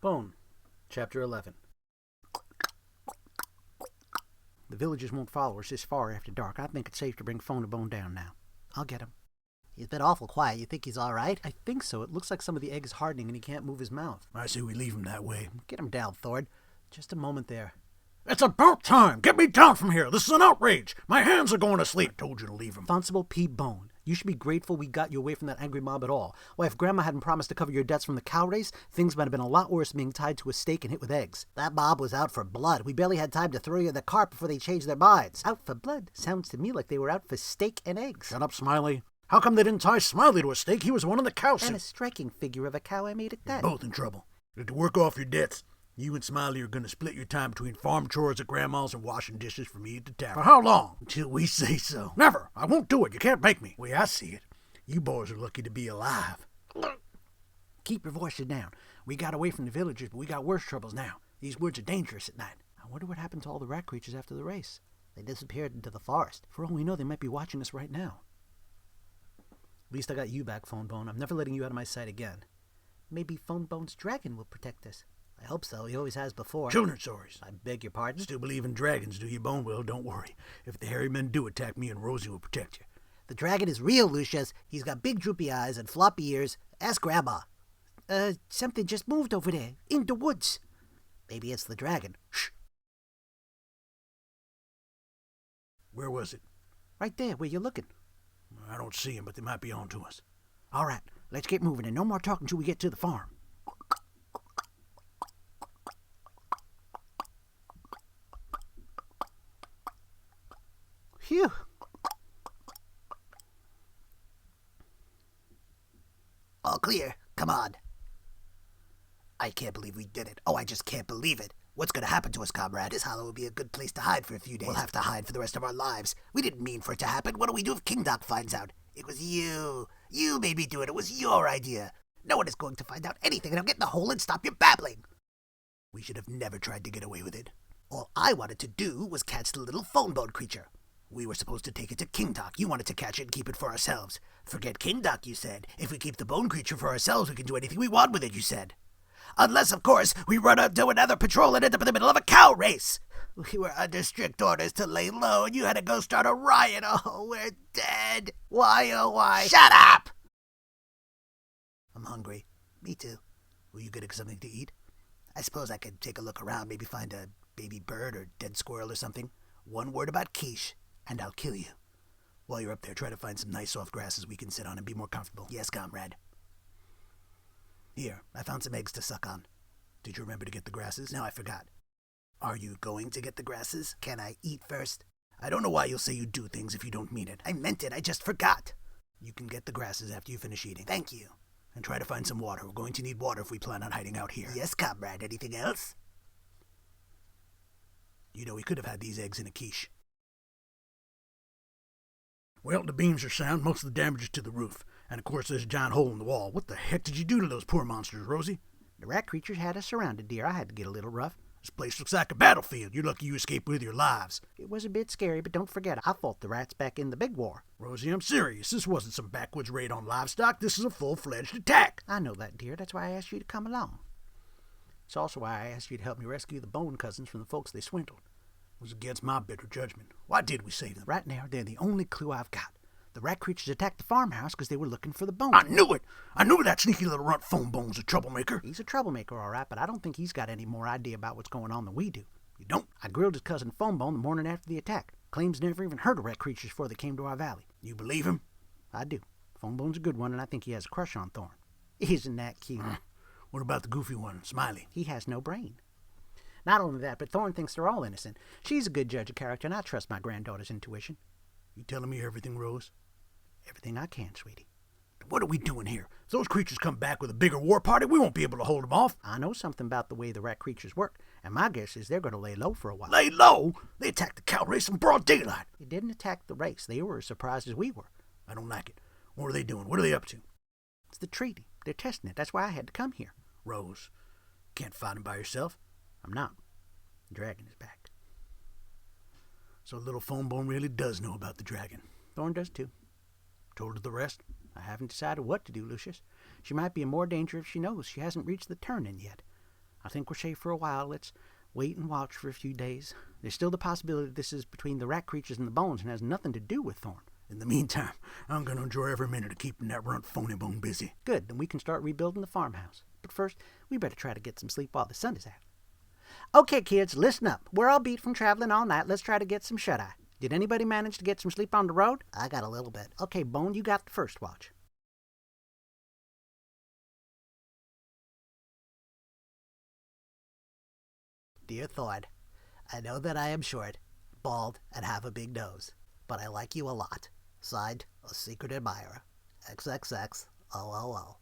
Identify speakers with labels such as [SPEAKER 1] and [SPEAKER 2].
[SPEAKER 1] Bone, Chapter 11. The villagers won't follow us this far after dark. I think it's safe to bring Phone to Bone down now. I'll get him.
[SPEAKER 2] He's been awful quiet. You think he's all right?
[SPEAKER 1] I think so. It looks like some of the egg is hardening and he can't move his mouth.
[SPEAKER 3] I say we leave him that way.
[SPEAKER 2] Get him down, Thorn.
[SPEAKER 1] Just a moment there.
[SPEAKER 3] It's about time! Get me down from here! This is an outrage! My hands are going to sleep! I told you to leave him.
[SPEAKER 1] Constable P. Bone, you should be grateful we got you away from that angry mob at all. Why, if Grandma hadn't promised to cover your debts from the cow race, things might have been a lot worse than being tied to a stake and hit with eggs.
[SPEAKER 2] That mob was out for blood. We barely had time to throw you in the cart before they changed their minds.
[SPEAKER 1] Out for blood? Sounds to me like they were out for steak and eggs.
[SPEAKER 3] Shut up, Smiley. How come they didn't tie Smiley to a stake? He was one in the cow suit.
[SPEAKER 1] And a striking figure of a cow, I made it that.
[SPEAKER 3] You're both in trouble. You have to work off your debts. You and Smiley are going to split your time between farm chores at Grandma's and washing dishes for me at the tavern. For how long? Until we say so. Never. I won't do it. You can't make me. The way I see it, you boys are lucky to be alive.
[SPEAKER 1] Keep your voices down. We got away from the villagers, but we got worse troubles now. These woods are dangerous at night. I wonder what happened to all the rat creatures after the race.
[SPEAKER 2] They disappeared into the forest.
[SPEAKER 1] For all we know, they might be watching us right now. At least I got you back, Phone Bone. I'm never letting you out of my sight again.
[SPEAKER 2] Maybe Phone Bone's dragon will protect us. I hope so. He always has before.
[SPEAKER 3] Children's stories.
[SPEAKER 2] I beg your pardon?
[SPEAKER 3] Still believe in dragons, do you, Bone? Well, don't worry. If the hairy men do attack me and Rosie will protect you.
[SPEAKER 2] The dragon is real, Lucius. He's got big droopy eyes and floppy ears. Ask Grandma. Something just moved over there, in the woods. Maybe it's the dragon.
[SPEAKER 3] Shh. Where was it?
[SPEAKER 2] Right there, where you're looking.
[SPEAKER 3] I don't see him, but they might be on to us.
[SPEAKER 1] All right, let's get moving, and no more talking till we get to the farm.
[SPEAKER 2] Phew. All clear. Come on. I can't believe we did it. Oh, I just can't believe it. What's going to happen to us, comrade? This hollow will be a good place to hide for a few days. We'll have to hide for the rest of our lives. We didn't mean for it to happen. What do we do if King Doc finds out? It was you. You made me do it. It was your idea. No one is going to find out anything, and I'll get in the hole and stop your babbling. We should have never tried to get away with it. All I wanted to do was catch the little phone bone creature. We were supposed to take it to King Doc. You wanted to catch it and keep it for ourselves. Forget King Doc, you said. If we keep the bone creature for ourselves, we can do anything we want with it, you said. Unless, of course, we run up to another patrol and end up in the middle of a cow race. We were under strict orders to lay low, and you had to go start a riot. Oh, we're dead. Why, oh, why? Shut up! I'm hungry. Me too. Will you get something to eat? I suppose I could take a look around, maybe find a baby bird or dead squirrel or something. One word about quiche, and I'll kill you. While you're up there, try to find some nice soft grasses we can sit on and be more comfortable. Yes, comrade. Here, I found some eggs to suck on. Did you remember to get the grasses? No, I forgot. Are you going to get the grasses? Can I eat first? I don't know why you'll say you do things if you don't mean it. I meant it, I just forgot. You can get the grasses after you finish eating. Thank you. And try to find some water. We're going to need water if we plan on hiding out here. Yes, comrade. Anything else? You know, we could have had these eggs in a quiche.
[SPEAKER 3] Well, the beams are sound. Most of the damage is to the roof. And of course, there's a giant hole in the wall. What the heck did you do to those poor monsters, Rosie?
[SPEAKER 1] The rat creatures had us surrounded, dear. I had to get a little rough.
[SPEAKER 3] This place looks like a battlefield. You're lucky you escaped with your lives.
[SPEAKER 1] It was a bit scary, but don't forget, I fought the rats back in the big war.
[SPEAKER 3] Rosie, I'm serious. This wasn't some backwoods raid on livestock. This is a full-fledged attack.
[SPEAKER 1] I know that, dear. That's why I asked you to come along. It's also why I asked you to help me rescue the Bone cousins from the folks they swindled.
[SPEAKER 3] It was against my better judgment. Why did we save them?
[SPEAKER 1] Right now, they're the only clue I've got. The rat creatures attacked the farmhouse because they were looking for the Bone.
[SPEAKER 3] I knew it! I knew that sneaky little runt Phone Bone's a troublemaker.
[SPEAKER 1] He's a troublemaker, all right, but I don't think he's got any more idea about what's going on than we do.
[SPEAKER 3] You don't?
[SPEAKER 1] I grilled his cousin Phone Bone the morning after the attack. Claims never even heard of rat creatures before they came to our valley.
[SPEAKER 3] You believe him?
[SPEAKER 1] I do. Phone Bone's a good one, and I think he has a crush on Thorn. Isn't that cute?
[SPEAKER 3] What about the goofy one, Smiley?
[SPEAKER 1] He has no brain. Not only that, but Thorn thinks they're all innocent. She's a good judge of character, and I trust my granddaughter's intuition.
[SPEAKER 3] You telling me everything, Rose?
[SPEAKER 1] Everything I can, sweetie.
[SPEAKER 3] What are we doing here? If those creatures come back with a bigger war party, we won't be able to hold them off.
[SPEAKER 1] I know something about the way the rat creatures work, and my guess is they're going to lay low for a while.
[SPEAKER 3] Lay low? They attacked the cow race in broad daylight.
[SPEAKER 1] They didn't attack the race. They were as surprised as we were.
[SPEAKER 3] I don't like it. What are they doing? What are they up to?
[SPEAKER 1] It's the treaty. They're testing it. That's why I had to come here.
[SPEAKER 3] Rose, can't fight him by yourself.
[SPEAKER 1] I'm not. The dragon is back.
[SPEAKER 3] So little Phone Bone really does know about the dragon.
[SPEAKER 1] Thorn does too.
[SPEAKER 3] Told her the rest?
[SPEAKER 1] I haven't decided what to do, Lucius. She might be in more danger if she knows. She hasn't reached the turn-in yet. think we're safe for a while. Let's wait and watch for a few days. There's still the possibility that this is between the rat creatures and the bones and has nothing to do with Thorn.
[SPEAKER 3] In the meantime, I'm gonna enjoy every minute of keeping that runt phony bone busy.
[SPEAKER 1] Good, then we can start rebuilding the farmhouse. But first, we better try to get some sleep while the sun is out. Okay, kids, listen up. We're all beat from traveling all night. Let's try to get some shut-eye. Did anybody manage to get some sleep on the road?
[SPEAKER 2] I got a little bit.
[SPEAKER 1] Okay, Bone, you got the first watch.
[SPEAKER 2] Dear Thorn, I know that I am short, bald, and have a big nose, but I like you a lot. Signed, a secret admirer. XXX, OOO.